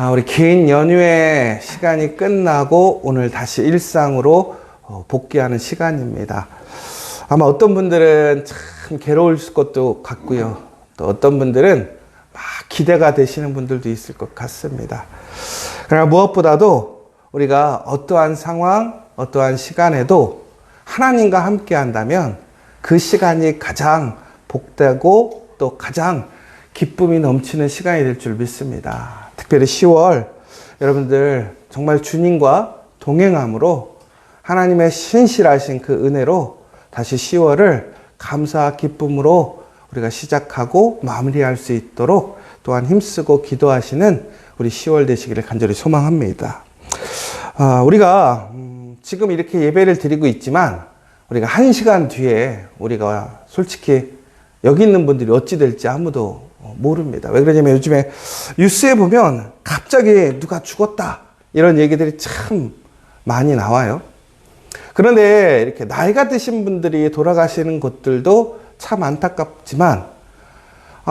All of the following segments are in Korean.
우리 긴 연휴의 시간이 끝나고 오늘 다시 일상으로 복귀하는 시간입니다. 아마 어떤 분들은 참 괴로울 것도 같고요. 또 어떤 분들은 막 기대가 되시는 분들도 있을 것 같습니다. 그러나 무엇보다도 우리가 어떠한 상황, 어떠한 시간에도 하나님과 함께 한다면 그 시간이 가장 복되고 또 가장 기쁨이 넘치는 시간이 될 줄 믿습니다. 특별히 10월 여러분들 정말 주님과 동행함으로 하나님의 신실하신 그 은혜로 다시 10월을 감사와 기쁨으로 우리가 시작하고 마무리할 수 있도록 또한 힘쓰고 기도하시는 우리 10월 되시기를 간절히 소망합니다. 우리가 지금 이렇게 예배를 드리고 있지만 우리가 1시간 뒤에 우리가 솔직히 여기 있는 분들이 어찌 될지 아무도 모릅니다. 왜 그러냐면 요즘에 뉴스에 보면 갑자기 누가 죽었다 이런 얘기들이 참 많이 나와요. 그런데 이렇게 나이가 드신 분들이 돌아가시는 것들도 참 안타깝지만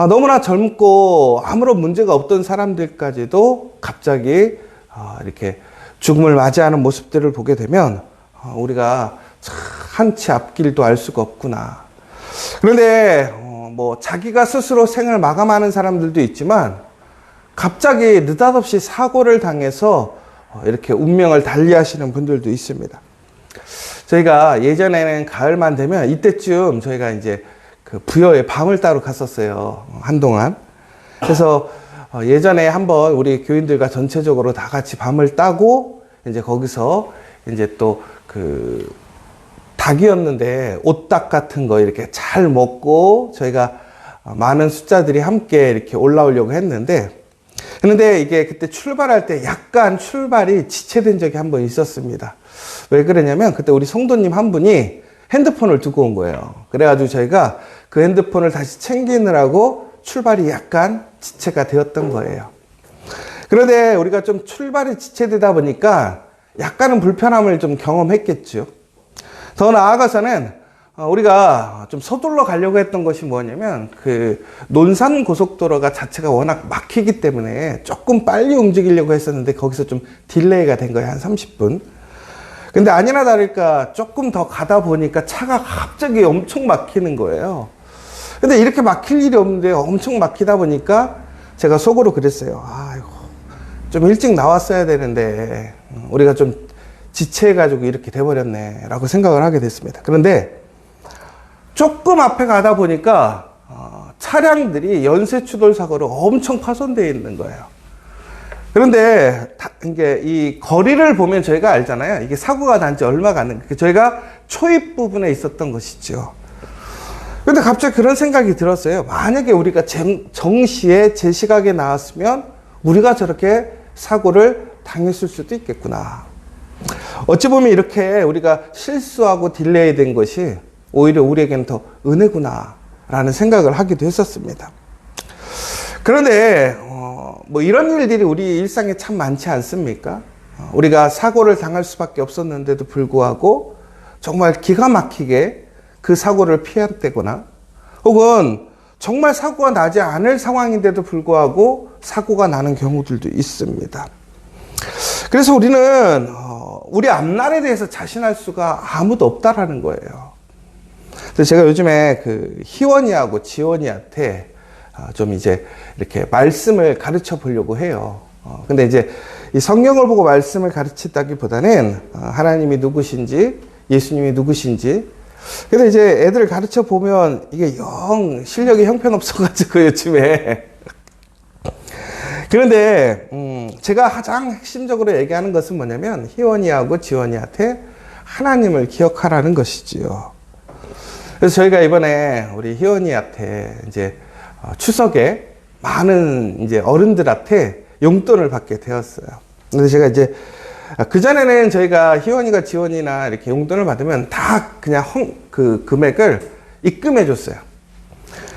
너무나 젊고 아무런 문제가 없던 사람들까지도 갑자기 이렇게 죽음을 맞이하는 모습들을 보게 되면 우리가 참 한치 앞길도 알 수가 없구나. 그런데 자기가 스스로 생을 마감하는 사람들도 있지만 갑자기 느닷없이 사고를 당해서 이렇게 운명을 달리하시는 분들도 있습니다. 저희가 예전에는 가을만 되면 이때쯤 저희가 이제 그 부여에 밤을 따로 갔었어요. 한동안. 그래서 예전에 한번 우리 교인들과 전체적으로 다 같이 밤을 따고 이제 거기서 이제 또 그 닭이었는데 오닭 같은 거 이렇게 잘 먹고 저희가 많은 숫자들이 함께 이렇게 올라오려고 했는데 그런데 이게 그때 출발할 때 약간 출발이 지체된 적이 한 번 있었습니다. 왜 그러냐면 그때 우리 성도님 한 분이 핸드폰을 두고 온 거예요. 그래가지고 저희가 그 핸드폰을 다시 챙기느라고 출발이 약간 지체가 되었던 거예요. 그런데 우리가 좀 출발이 지체되다 보니까 약간은 불편함을 좀 경험했겠죠. 더 나아가서는 우리가 좀 서둘러 가려고 했던 것이 뭐냐면 그 논산 고속도로가 자체가 워낙 막히기 때문에 조금 빨리 움직이려고 했었는데 거기서 좀 딜레이가 된 거예요. 한 30분. 근데 아니나 다를까 조금 더 가다 보니까 차가 갑자기 엄청 막히는 거예요. 근데 이렇게 막힐 일이 없는데 엄청 막히다 보니까 제가 속으로 그랬어요. 아이고, 좀 일찍 나왔어야 되는데 우리가 좀 지체해가지고 이렇게 돼버렸네 라고 생각을 하게 됐습니다. 그런데 조금 앞에 가다 보니까 차량들이 연쇄추돌 사고로 엄청 파손되어 있는 거예요. 그런데 이게 이 거리를 보면 저희가 알잖아요. 이게 사고가 난 지 얼마가 안 됐는데 저희가 초입 부분에 있었던 것이죠. 그런데 갑자기 그런 생각이 들었어요. 만약에 우리가 정시에 제 시각에 나왔으면 우리가 저렇게 사고를 당했을 수도 있겠구나. 어찌 보면 이렇게 우리가 실수하고 딜레이 된 것이 오히려 우리에게는 더 은혜구나 라는 생각을 하기도 했었습니다. 그런데 이런 일들이 우리 일상에 참 많지 않습니까? 우리가 사고를 당할 수밖에 없었는데도 불구하고 정말 기가 막히게 그 사고를 피한다거나 혹은 정말 사고가 나지 않을 상황인데도 불구하고 사고가 나는 경우들도 있습니다. 그래서 우리는 우리 앞날에 대해서 자신할 수가 아무도 없다라는 거예요. 그래서 제가 요즘에 그 희원이하고 지원이한테 좀 이제 이렇게 말씀을 가르쳐 보려고 해요. 근데 이제 이 성경을 보고 말씀을 가르친다기보다는 하나님이 누구신지, 예수님이 누구신지. 근데 이제 애들 가르쳐 보면 이게 영 실력이 형편없어가지고 요즘에. 그런데 제가 가장 핵심적으로 얘기하는 것은 뭐냐면 희원이하고 지원이한테 하나님을 기억하라는 것이지요. 그래서 저희가 이번에 우리 희원이한테 이제 추석에 많은 이제 어른들한테 용돈을 받게 되었어요. 그래서 제가 이제 그전에는 저희가 희원이가 지원이나 이렇게 용돈을 받으면 다 그냥 그 금액을 입금해 줬어요.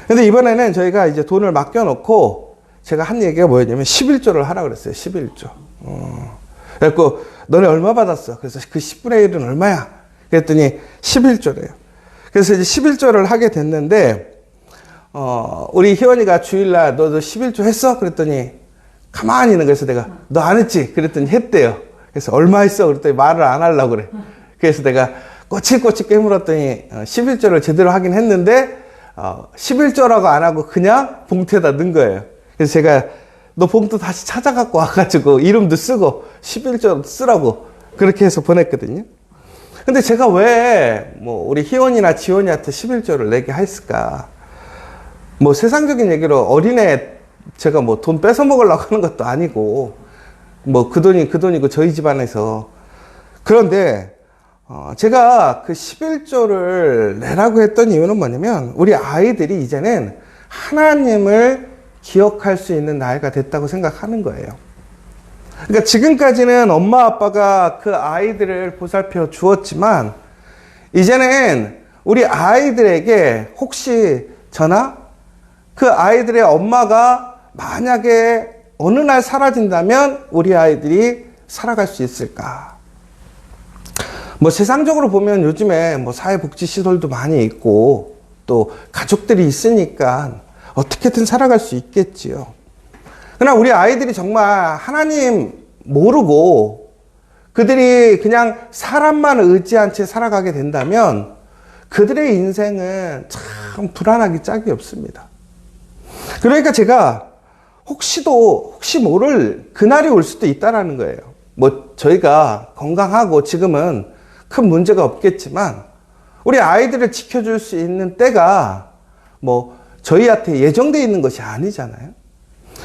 근데 이번에는 저희가 이제 돈을 맡겨놓고 제가 한 얘기가 뭐였냐면 11조를 하라 그랬어요. 11조. 그래갖고 너네 얼마 받았어? 그래서 그 10분의 1은 얼마야? 그랬더니 11조래요. 그래서 이제 11조를 하게 됐는데 우리 희원이가 주일날 너도 11조 했어? 그랬더니 가만히 있는 거에서 내가 너 안 했지? 그랬더니 했대요. 그래서 얼마 했어? 그랬더니 말을 안 하려고 그래. 그래서 내가 꼬치꼬치 깨물었더니 11조를 제대로 하긴 했는데 11조라고 안 하고 그냥 봉투에다 넣은 거예요. 그래서 제가 너 봉투 다시 찾아갖고 와가지고 이름도 쓰고 11조 쓰라고 그렇게 해서 보냈거든요. 근데 제가 왜 뭐 우리 희원이나 지원이한테 11조를 내게 했을까? 뭐 세상적인 얘기로 어린애 제가 뭐 돈 뺏어 먹으려고 하는 것도 아니고 뭐 그 돈이고 저희 집안에서. 그런데 제가 그 11조를 내라고 했던 이유는 뭐냐면 우리 아이들이 이제는 하나님을 기억할 수 있는 나이가 됐다고 생각하는 거예요. 그러니까 지금까지는 엄마 아빠가 그 아이들을 보살펴 주었지만 이제는 우리 아이들에게 혹시 저나 그 아이들의 엄마가 만약에 어느 날 사라진다면 우리 아이들이 살아갈 수 있을까? 뭐 세상적으로 보면 요즘에 뭐 사회복지시설도 많이 있고 또 가족들이 있으니까 어떻게든 살아갈 수 있겠지요. 그러나 우리 아이들이 정말 하나님 모르고 그들이 그냥 사람만 의지한 채 살아가게 된다면 그들의 인생은 참 불안하기 짝이 없습니다. 그러니까 제가 혹시 모를 그날이 올 수도 있다라는 거예요. 뭐 저희가 건강하고 지금은 큰 문제가 없겠지만 우리 아이들을 지켜줄 수 있는 때가 뭐 저희한테 예정되어 있는 것이 아니잖아요.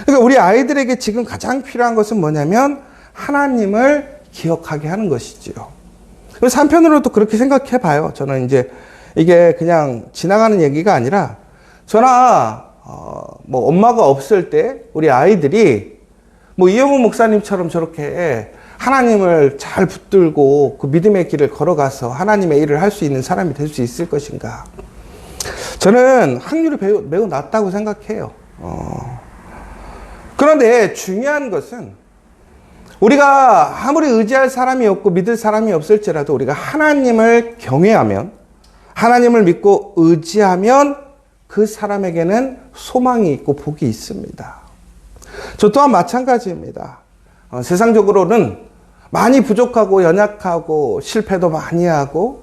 그러니까 우리 아이들에게 지금 가장 필요한 것은 뭐냐면 하나님을 기억하게 하는 것이지요. 그래서 한편으로도 그렇게 생각해 봐요. 저는 이제 이게 그냥 지나가는 얘기가 아니라 저나 뭐 엄마가 없을 때 우리 아이들이 뭐 이영우 목사님처럼 저렇게 하나님을 잘 붙들고 그 믿음의 길을 걸어가서 하나님의 일을 할 수 있는 사람이 될 수 있을 것인가? 저는 확률이 매우 낮다고 생각해요. 그런데 중요한 것은 우리가 아무리 의지할 사람이 없고 믿을 사람이 없을지라도 우리가 하나님을 경외하면 하나님을 믿고 의지하면 그 사람에게는 소망이 있고 복이 있습니다. 저 또한 마찬가지입니다. 세상적으로는 많이 부족하고 연약하고 실패도 많이 하고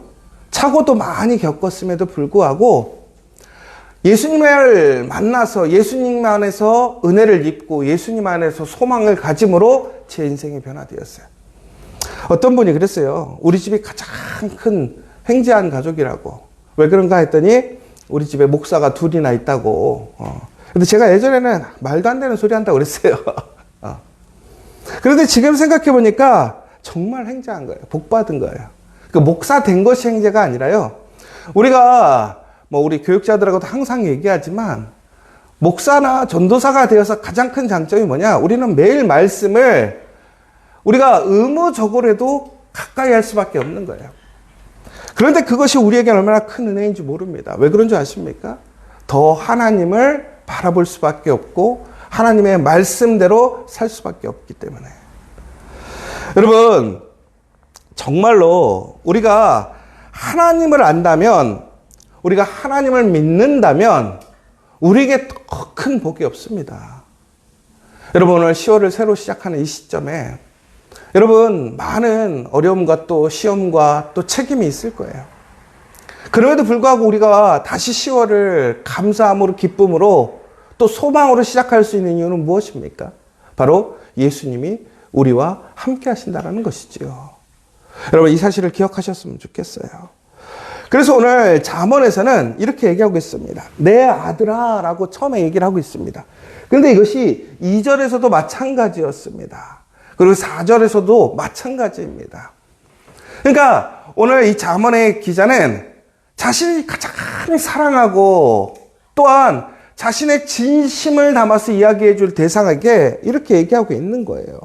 착오도 많이 겪었음에도 불구하고 예수님을 만나서 예수님 안에서 은혜를 입고 예수님 안에서 소망을 가짐으로 제 인생이 변화되었어요. 어떤 분이 그랬어요. 우리 집이 가장 큰 횡재한 가족이라고. 왜 그런가 했더니 우리 집에 목사가 둘이나 있다고. 근데 제가 예전에는 말도 안 되는 소리 한다고 그랬어요. 그런데 지금 생각해 보니까 정말 횡재한 거예요. 복 받은 거예요. 그 목사 된 것이 횡재가 아니라요. 우리가 뭐 우리 교육자들하고도 항상 얘기하지만 목사나 전도사가 되어서 가장 큰 장점이 뭐냐? 우리는 매일 말씀을 우리가 의무적으로라도 가까이 할 수밖에 없는 거예요. 그런데 그것이 우리에게 얼마나 큰 은혜인지 모릅니다. 왜 그런 줄 아십니까? 더 하나님을 바라볼 수밖에 없고 하나님의 말씀대로 살 수밖에 없기 때문에. 여러분, 정말로 우리가 하나님을 안다면, 우리가 하나님을 믿는다면 우리에게 더 큰 복이 없습니다. 여러분, 오늘 10월을 새로 시작하는 이 시점에 여러분 많은 어려움과 또 시험과 또 책임이 있을 거예요. 그럼에도 불구하고 우리가 다시 10월을 감사함으로 기쁨으로 또 소망으로 시작할 수 있는 이유는 무엇입니까? 바로 예수님이 우리와 함께 하신다는 것이지요. 여러분 이 사실을 기억하셨으면 좋겠어요. 그래서 오늘 잠언에서는 이렇게 얘기하고 있습니다. 내 아들아 라고 처음에 얘기를 하고 있습니다. 그런데 이것이 2절에서도 마찬가지였습니다. 그리고 4절에서도 마찬가지입니다. 그러니까 오늘 이 잠언의 기자는 자신이 가장 사랑하고 또한 자신의 진심을 담아서 이야기해 줄 대상에게 이렇게 얘기하고 있는 거예요.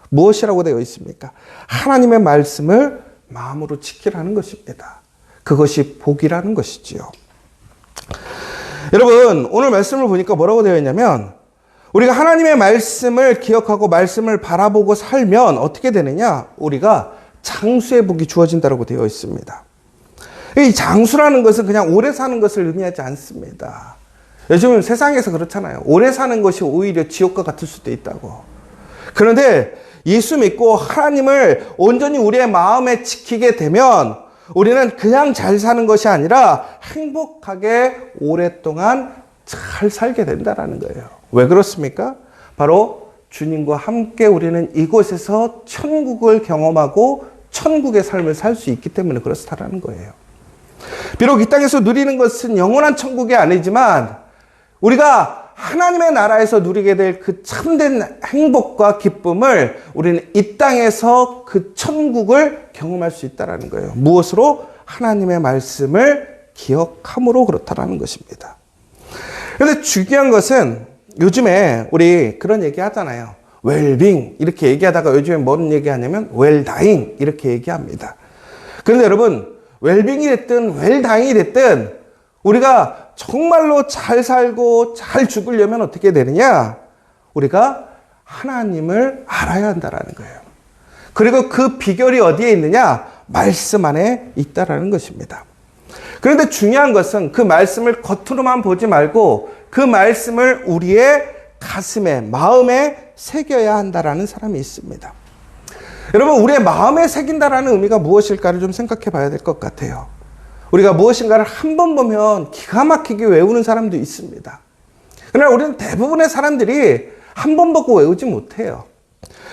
무엇이라고 되어 있습니까? 하나님의 말씀을 마음으로 지키라는 것입니다. 그것이 복이라는 것이지요. 여러분 오늘 말씀을 보니까 뭐라고 되어 있냐면 우리가 하나님의 말씀을 기억하고 말씀을 바라보고 살면 어떻게 되느냐? 우리가 장수의 복이 주어진다고 되어 있습니다. 이 장수라는 것은 그냥 오래 사는 것을 의미하지 않습니다. 요즘은 세상에서 그렇잖아요. 오래 사는 것이 오히려 지옥과 같을 수도 있다고. 그런데 예수 믿고 하나님을 온전히 우리의 마음에 지키게 되면 우리는 그냥 잘 사는 것이 아니라 행복하게 오랫동안 잘 살게 된다는 거예요. 왜 그렇습니까? 바로 주님과 함께 우리는 이곳에서 천국을 경험하고 천국의 삶을 살 수 있기 때문에 그렇다라는 거예요. 비록 이 땅에서 누리는 것은 영원한 천국이 아니지만 우리가 하나님의 나라에서 누리게 될 그 참된 행복과 기쁨을 우리는 이 땅에서 그 천국을 경험할 수 있다는 거예요. 무엇으로? 하나님의 말씀을 기억함으로 그렇다라는 것입니다. 그런데 중요한 것은 요즘에 우리 그런 얘기 하잖아요. 웰빙 이렇게 얘기하다가 요즘에 뭔 얘기하냐면 웰다잉 이렇게 얘기합니다. 그런데 여러분 웰빙이 됐든 웰다잉이 됐든 우리가 정말로 잘 살고 잘 죽으려면 어떻게 되느냐? 우리가 하나님을 알아야 한다는 거예요. 그리고 그 비결이 어디에 있느냐? 말씀 안에 있다라는 것입니다. 그런데 중요한 것은 그 말씀을 겉으로만 보지 말고 그 말씀을 우리의 가슴에, 마음에 새겨야 한다라는 사람이 있습니다. 여러분, 우리의 마음에 새긴다라는 의미가 무엇일까를 좀 생각해 봐야 될 것 같아요. 우리가 무엇인가를 한 번 보면 기가 막히게 외우는 사람도 있습니다. 그러나 우리는 대부분의 사람들이 한 번 보고 외우지 못해요.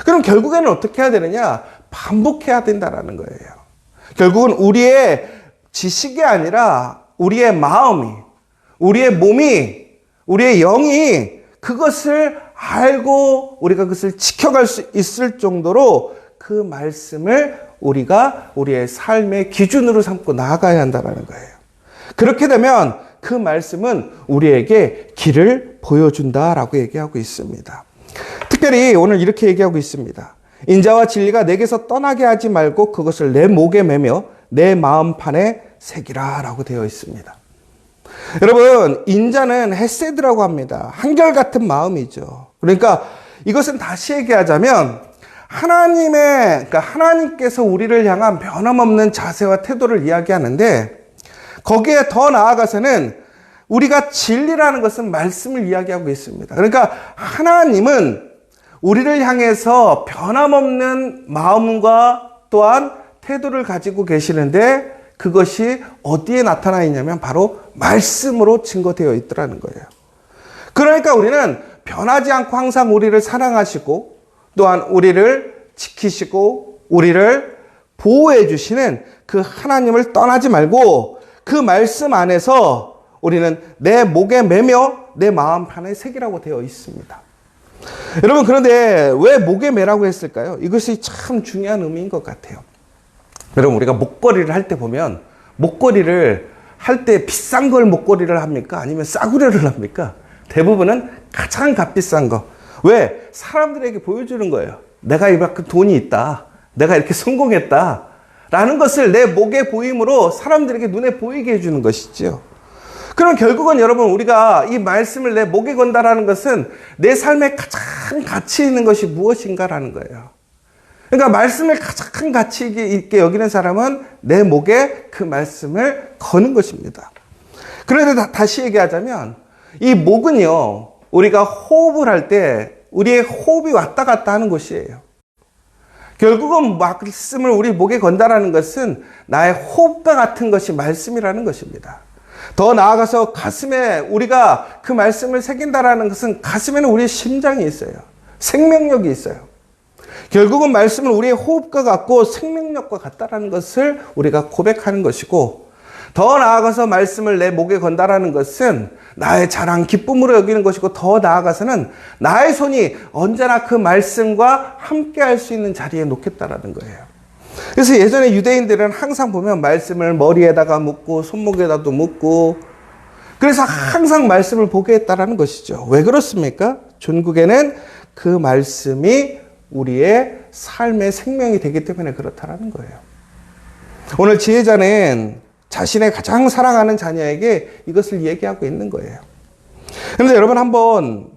그럼 결국에는 어떻게 해야 되느냐? 반복해야 된다라는 거예요. 결국은 우리의 지식이 아니라 우리의 마음이, 우리의 몸이, 우리의 영이 그것을 알고 우리가 그것을 지켜갈 수 있을 정도로 그 말씀을 우리가 우리의 삶의 기준으로 삼고 나아가야 한다는 거예요. 그렇게 되면 그 말씀은 우리에게 길을 보여준다라고 얘기하고 있습니다. 특별히 오늘 이렇게 얘기하고 있습니다. 인자와 진리가 내게서 떠나게 하지 말고 그것을 내 목에 매며 내 마음판에 새기라라고 되어 있습니다. 여러분, 인자는 헤세드라고 합니다. 한결같은 마음이죠. 그러니까 이것은 다시 얘기하자면 그러니까 하나님께서 우리를 향한 변함없는 자세와 태도를 이야기하는데 거기에 더 나아가서는 우리가 진리라는 것은 말씀을 이야기하고 있습니다. 그러니까 하나님은 우리를 향해서 변함없는 마음과 또한 태도를 가지고 계시는데 그것이 어디에 나타나 있냐면 바로 말씀으로 증거되어 있더라는 거예요. 그러니까 우리는 변하지 않고 항상 우리를 사랑하시고 또한 우리를 지키시고 우리를 보호해 주시는 그 하나님을 떠나지 말고 그 말씀 안에서 우리는 내 목에 매며 내 마음판에 새기라고 되어 있습니다. 여러분, 그런데 왜 목에 매라고 했을까요? 이것이 참 중요한 의미인 것 같아요. 여러분, 우리가 목걸이를 할 때 보면 목걸이를 할 때 비싼 걸 목걸이를 합니까? 아니면 싸구려를 합니까? 대부분은 가장 값비싼 거. 왜? 사람들에게 보여주는 거예요. 내가 이만큼 돈이 있다. 내가 이렇게 성공했다. 라는 것을 내 목에 보임으로 사람들에게 눈에 보이게 해주는 것이죠. 그럼 결국은 여러분, 우리가 이 말씀을 내 목에 건다라는 것은 내 삶에 가장 가치 있는 것이 무엇인가라는 거예요. 그러니까 말씀을 가장 가치 있게 여기는 사람은 내 목에 그 말씀을 거는 것입니다. 그런데 다시 얘기하자면 이 목은요, 우리가 호흡을 할 때 우리의 호흡이 왔다 갔다 하는 곳이에요. 결국은 말씀을 우리 목에 건다라는 것은 나의 호흡과 같은 것이 말씀이라는 것입니다. 더 나아가서 가슴에 우리가 그 말씀을 새긴다라는 것은 가슴에는 우리의 심장이 있어요. 생명력이 있어요. 결국은 말씀은 우리의 호흡과 같고 생명력과 같다라는 것을 우리가 고백하는 것이고, 더 나아가서 말씀을 내 목에 건다라는 것은 나의 자랑, 기쁨으로 여기는 것이고, 더 나아가서는 나의 손이 언제나 그 말씀과 함께 할 수 있는 자리에 놓겠다라는 거예요. 그래서 예전에 유대인들은 항상 보면 말씀을 머리에다가 묶고 손목에다도 묶고, 그래서 항상 말씀을 보게 했다라는 것이죠. 왜 그렇습니까? 종국에는 그 말씀이 우리의 삶의 생명이 되기 때문에 그렇다라는 거예요. 오늘 지혜자는 자신의 가장 사랑하는 자녀에게 이것을 얘기하고 있는 거예요. 그런데 여러분, 한번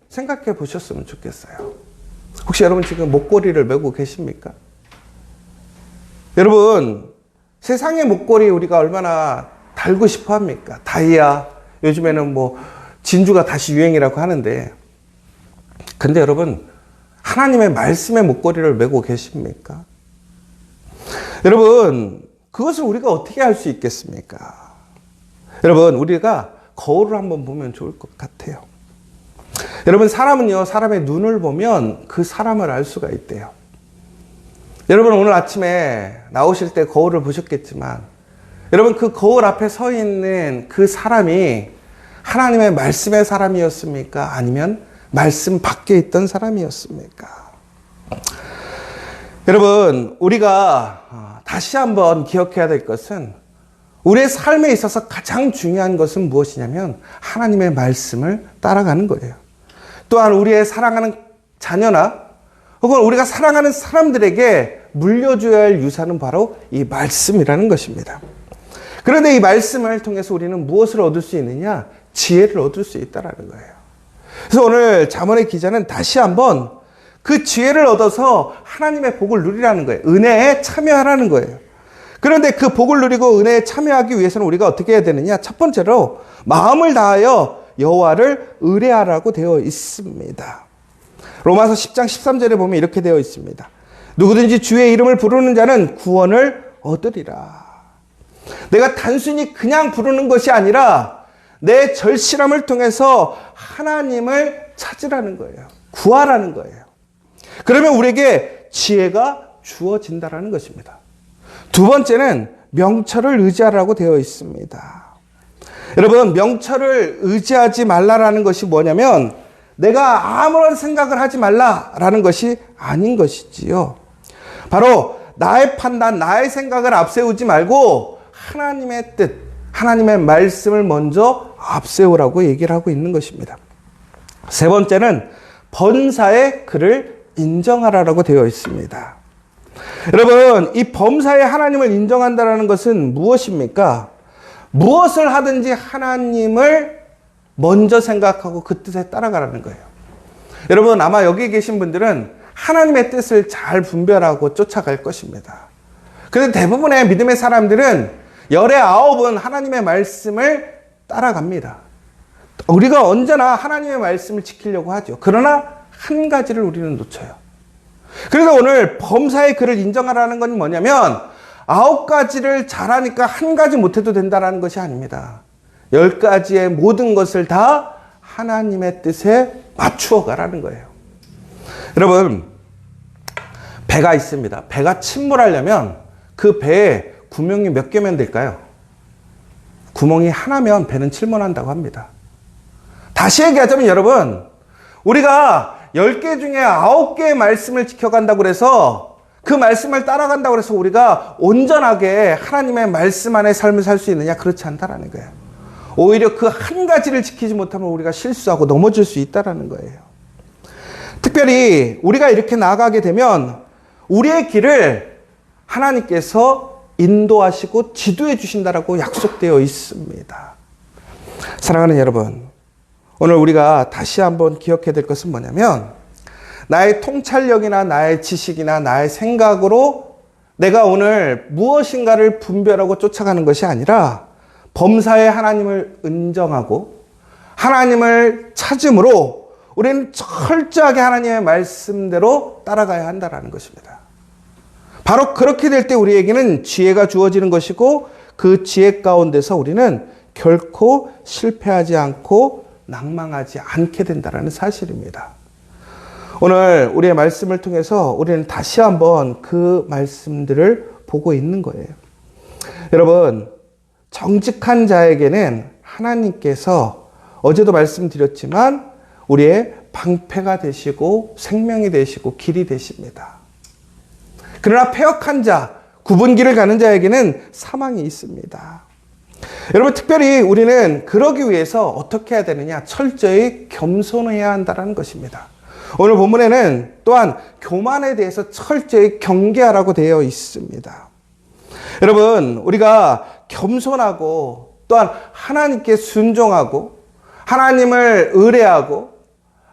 생각해 보셨으면 좋겠어요. 혹시 여러분 지금 목걸이를 메고 계십니까? 여러분, 세상의 목걸이 우리가 얼마나 달고 싶어 합니까? 다이아, 요즘에는 뭐 진주가 다시 유행이라고 하는데, 근데 여러분, 하나님의 말씀의 목걸이를 메고 계십니까? 여러분, 그것을 우리가 어떻게 할 수 있겠습니까? 여러분, 우리가 거울을 한번 보면 좋을 것 같아요. 여러분, 사람은요, 사람의 눈을 보면 그 사람을 알 수가 있대요. 여러분, 오늘 아침에 나오실 때 거울을 보셨겠지만, 여러분, 그 거울 앞에 서 있는 그 사람이 하나님의 말씀의 사람이었습니까? 아니면 말씀 밖에 있던 사람이었습니까? 여러분, 우리가 다시 한번 기억해야 될 것은, 우리의 삶에 있어서 가장 중요한 것은 무엇이냐면 하나님의 말씀을 따라가는 거예요. 또한 우리의 사랑하는 자녀나 혹은 우리가 사랑하는 사람들에게 물려줘야 할 유산은 바로 이 말씀이라는 것입니다. 그런데 이 말씀을 통해서 우리는 무엇을 얻을 수 있느냐? 지혜를 얻을 수 있다는 거예요. 그래서 오늘 잠언의 기자는 다시 한번 그 지혜를 얻어서 하나님의 복을 누리라는 거예요. 은혜에 참여하라는 거예요. 그런데 그 복을 누리고 은혜에 참여하기 위해서는 우리가 어떻게 해야 되느냐? 첫 번째로 마음을 다하여 여호와를 의뢰하라고 되어 있습니다. 로마서 10장 13절에 보면 이렇게 되어 있습니다. 누구든지 주의 이름을 부르는 자는 구원을 얻으리라. 내가 단순히 그냥 부르는 것이 아니라 내 절실함을 통해서 하나님을 찾으라는 거예요. 구하라는 거예요. 그러면 우리에게 지혜가 주어진다라는 것입니다. 두 번째는 명철을 의지하라고 되어 있습니다. 여러분, 명철을 의지하지 말라라는 것이 뭐냐면 내가 아무런 생각을 하지 말라라는 것이 아닌 것이지요. 바로 나의 판단, 나의 생각을 앞세우지 말고 하나님의 뜻, 하나님의 말씀을 먼저 앞세우라고 얘기를 하고 있는 것입니다. 세 번째는 범사의 그를 인정하라고 되어 있습니다. 여러분, 이 범사에 하나님을 인정한다는 것은 무엇입니까? 무엇을 하든지 하나님을 먼저 생각하고 그 뜻에 따라가라는 거예요. 여러분, 아마 여기 계신 분들은 하나님의 뜻을 잘 분별하고 쫓아갈 것입니다. 그런데 대부분의 믿음의 사람들은 열의 9은 하나님의 말씀을 따라갑니다. 우리가 언제나 하나님의 말씀을 지키려고 하죠. 그러나 한 가지를 우리는 놓쳐요. 그래서 오늘 범사의 그를 인정하라는 건 뭐냐면 9가지를 잘하니까 한 가지 못해도 된다는 것이 아닙니다. 10가지의 모든 것을 다 하나님의 뜻에 맞추어 가라는 거예요. 여러분, 배가 있습니다. 배가 침몰하려면 그 배에 구멍이 몇 개면 될까요? 구멍이 하나면 배는 침몰한다고 합니다. 다시 얘기하자면 여러분, 우리가 10개 중에 9개의 말씀을 지켜간다고 해서 그 말씀을 따라간다고 해서 우리가 온전하게 하나님의 말씀 안에 삶을 살 수 있느냐? 그렇지 않다라는 거예요. 오히려 그 한 가지를 지키지 못하면 우리가 실수하고 넘어질 수 있다라는 거예요. 특별히 우리가 이렇게 나아가게 되면 우리의 길을 하나님께서 인도하시고 지도해 주신다라고 약속되어 있습니다. 사랑하는 여러분, 오늘 우리가 다시 한번 기억해야 될 것은 뭐냐면 나의 통찰력이나 나의 지식이나 나의 생각으로 내가 오늘 무엇인가를 분별하고 쫓아가는 것이 아니라 범사에 하나님을 인정하고 하나님을 찾음으로 우리는 철저하게 하나님의 말씀대로 따라가야 한다는 것입니다. 바로 그렇게 될 때 우리에게는 지혜가 주어지는 것이고 그 지혜 가운데서 우리는 결코 실패하지 않고 낭망하지 않게 된다는 사실입니다. 오늘 우리의 말씀을 통해서 우리는 다시 한번 그 말씀들을 보고 있는 거예요. 여러분, 정직한 자에게는 하나님께서 어제도 말씀드렸지만 우리의 방패가 되시고 생명이 되시고 길이 되십니다. 그러나 패역한 자, 굽은 길을 가는 자에게는 사망이 있습니다. 여러분, 특별히 우리는 그러기 위해서 어떻게 해야 되느냐? 철저히 겸손해야 한다는 것입니다. 오늘 본문에는 또한 교만에 대해서 철저히 경계하라고 되어 있습니다. 여러분, 우리가 겸손하고 또한 하나님께 순종하고 하나님을 의뢰하고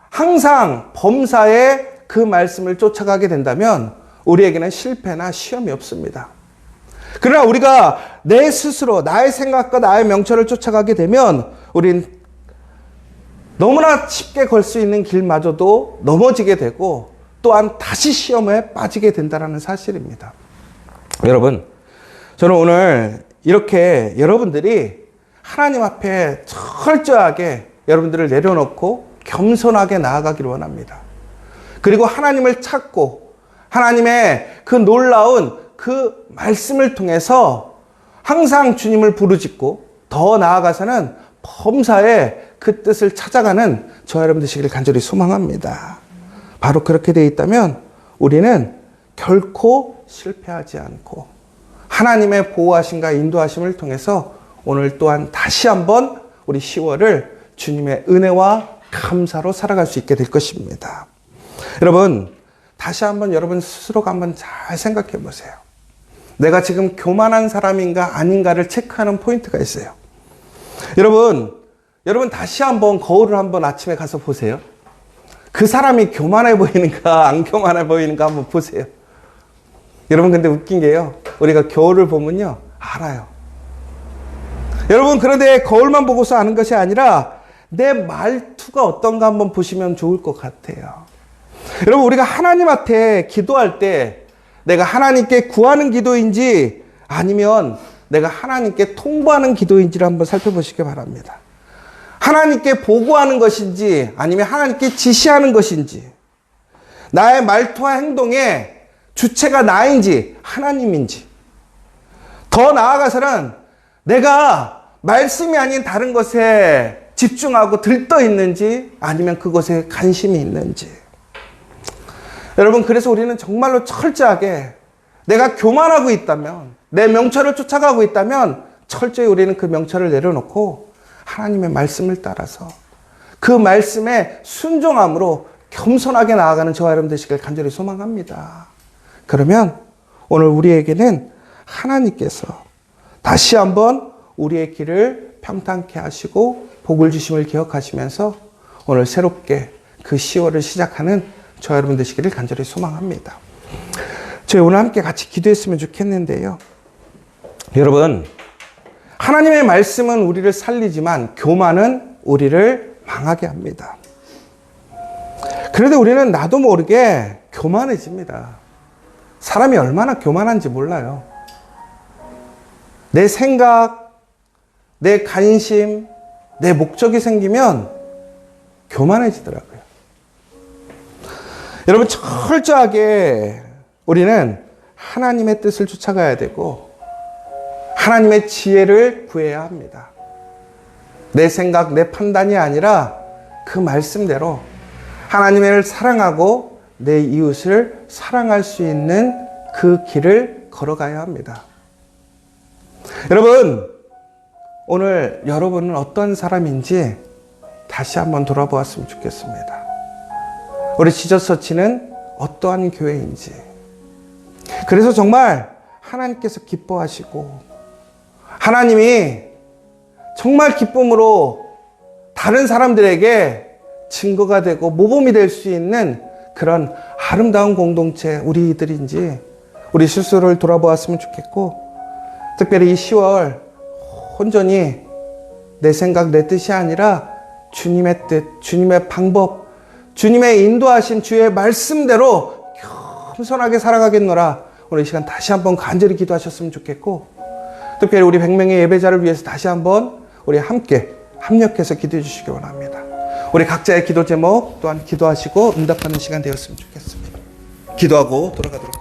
항상 범사에 그 말씀을 쫓아가게 된다면 우리에게는 실패나 시험이 없습니다. 그러나 우리가 내 스스로 나의 생각과 나의 명철을 쫓아가게 되면 우린 너무나 쉽게 걸 수 있는 길마저도 넘어지게 되고 또한 다시 시험에 빠지게 된다는 사실입니다. 여러분, 저는 오늘 이렇게 여러분들이 하나님 앞에 철저하게 여러분들을 내려놓고 겸손하게 나아가기를 원합니다. 그리고 하나님을 찾고 하나님의 그 놀라운 그 말씀을 통해서 항상 주님을 부르짖고 더 나아가서는 범사에 그 뜻을 찾아가는 저와 여러분 되시기를 간절히 소망합니다. 바로 그렇게 되어 있다면 우리는 결코 실패하지 않고 하나님의 보호하심과 인도하심을 통해서 오늘 또한 다시 한번 우리 10월을 주님의 은혜와 감사로 살아갈 수 있게 될 것입니다. 여러분, 다시 한번 여러분 스스로가 한번 잘 생각해 보세요. 내가 지금 교만한 사람인가 아닌가를 체크하는 포인트가 있어요. 여러분 다시 한번 거울을 한번 아침에 가서 보세요. 그 사람이 교만해 보이는가 안 교만해 보이는가 한번 보세요. 여러분, 근데 웃긴 게요, 우리가 거울을 보면요 알아요. 여러분, 그런데 거울만 보고서 아는 것이 아니라 내 말투가 어떤가 한번 보시면 좋을 것 같아요. 여러분, 우리가 하나님한테 기도할 때 내가 하나님께 구하는 기도인지 아니면 내가 하나님께 통보하는 기도인지를 한번 살펴보시기 바랍니다. 하나님께 보고하는 것인지 아니면 하나님께 지시하는 것인지, 나의 말투와 행동의 주체가 나인지 하나님인지, 더 나아가서는 내가 말씀이 아닌 다른 것에 집중하고 들떠 있는지 아니면 그것에 관심이 있는지. 여러분, 그래서 우리는 정말로 철저하게 내가 교만하고 있다면, 내 명철을 쫓아가고 있다면 철저히 우리는 그 명철을 내려놓고 하나님의 말씀을 따라서 그 말씀에 순종함으로 겸손하게 나아가는 저와 여러분 되시길 간절히 소망합니다. 그러면 오늘 우리에게는 하나님께서 다시 한번 우리의 길을 평탄케 하시고 복을 주심을 기억하시면서 오늘 새롭게 그 10월을 시작하는 저와 여러분 되시기를 간절히 소망합니다. 저희 오늘 함께 같이 기도했으면 좋겠는데요. 여러분, 하나님의 말씀은 우리를 살리지만 교만은 우리를 망하게 합니다. 그런데 우리는 나도 모르게 교만해집니다. 사람이 얼마나 교만한지 몰라요. 내 생각, 내 관심, 내 목적이 생기면 교만해지더라고요. 여러분, 철저하게 우리는 하나님의 뜻을 쫓아가야 되고 하나님의 지혜를 구해야 합니다. 내 생각, 내 판단이 아니라 그 말씀대로 하나님을 사랑하고 내 이웃을 사랑할 수 있는 그 길을 걸어가야 합니다. 여러분, 오늘 여러분은 어떤 사람인지 다시 한번 돌아보았으면 좋겠습니다. 우리 지저처치는 어떠한 교회인지, 그래서 정말 하나님께서 기뻐하시고 하나님이 정말 기쁨으로 다른 사람들에게 증거가 되고 모범이 될 수 있는 그런 아름다운 공동체 우리들인지 우리 스스로를 돌아보았으면 좋겠고, 특별히 이 10월 온전히 내 생각, 내 뜻이 아니라 주님의 뜻, 주님의 방법, 주님의 인도하신 주의 말씀대로 겸손하게 살아가겠노라. 오늘 이 시간 다시 한번 간절히 기도하셨으면 좋겠고, 특별히 우리 100명의 예배자를 위해서 다시 한번 우리 함께 합력해서 기도해 주시기 원합니다. 우리 각자의 기도 제목 또한 기도하시고 응답하는 시간 되었으면 좋겠습니다. 기도하고 돌아가도록 하겠습니다.